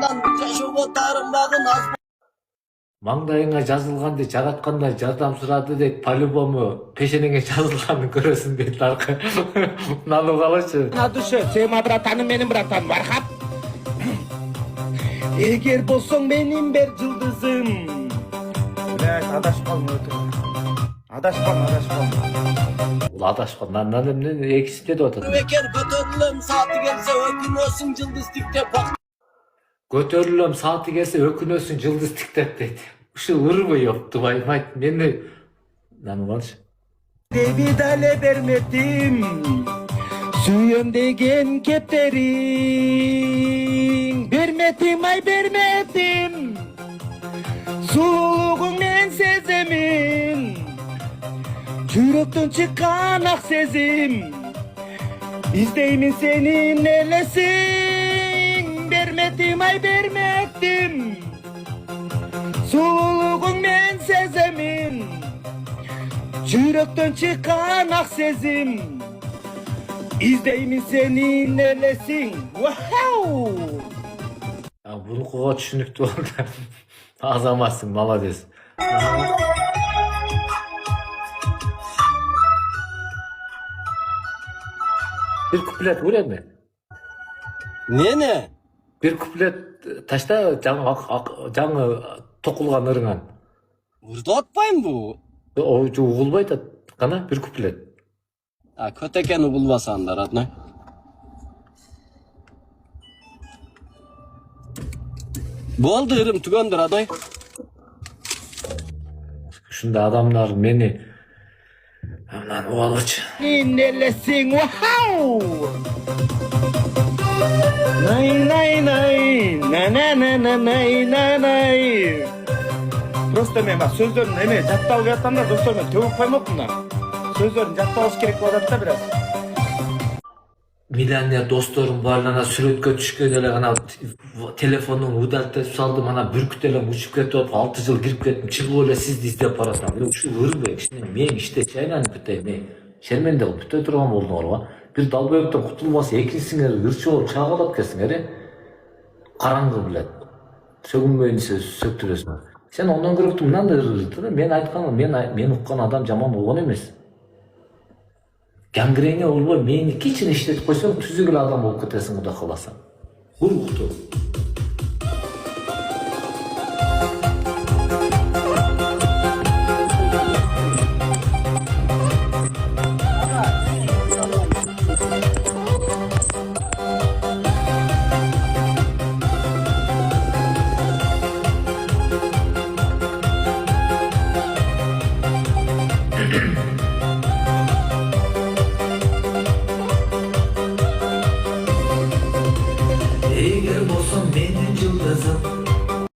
жаман жашоого таарынбагын аз. Маңдайыңа жазылғанды жараткандай жардам сурады деп по-любому пешенеңе жазылганын көрөсүң дейт аркы. Мынаны угалычы. На душе, сен ма братаным, менин братан, мархап. Эгер болсоң менин бер жылдызым. Блядь, адашпалым өтүр. Адашпалым. Бул адашкан. Андан эмне экиси деп атат. Бекер көтөрүлөм сааты келсе өкүнөсүң жылдыз тиктеп бак. Көтөрүлөм сааты келсе өкүнөсүң жылдыз тиктеп дейт. Ушул ырбы жокту баймайт. Мени наны балчы. Деби дале бермедим. Сүйөм деген кептериң. Бермедим, ай бермедим. Сулуулугуң мен сеземин. Жүрөктөн чыккан ак сезим. Издеймин сенин элесиң. Бермедим, ай бермедим. Сулуулугуң мен сеземин. Жүрөктөн чыккан ак сезим. Издеймин сенин элесиң. Вау! Бунукуга түшүнүктүү болду. Азаматсың, молодец. Bir kuplet öyle Nene? Bir kuplet taşta жаңы токулган ырыңан. Urdu atpayım bu. O угулбайт гана bir kuplet. Kötekeni bulmasanlar adına. Boldu ırım tügöndür aday. Şunda adamlar meni hemen uvalıç. Nelesin, wow! Nay nay nay, na na na na nay na nay. Просто мен bak сөздөрүн эме жаттап жатсам да достор мен төгүп коймокмун да. Сөздөрүн жаттабаш керек болуп атат да бир аз. Миллионер досторум барларына сүрөткө түшкөн эле гана телефонун удалтып салдым, ана бүркүт эле учуп кетип атып 6 жыл кирип кеттим, чыгып эле сизди издеп баратам. Ушул ырбы кичине мен иштечи айланып кетейин, мен шерменде кылып бүтө турган болдуңарбы? Бир далбоектон кутулбаса экинчисиңер ырчы болуп чыга калат экенсиңер, караңгы билет. Сөгүнбөйүн сөктүрөсүң. Сен ondan көрөктү мынандай ырды, мен айтканым, мен уккан адам жаман болгон эмес. Гангрене болбой, мени кичине иштетип койсоң, түзүк эле адам болуп кетесиң, Кудай кааласа. Бул укту. Эгер болсоң менин жылдызым,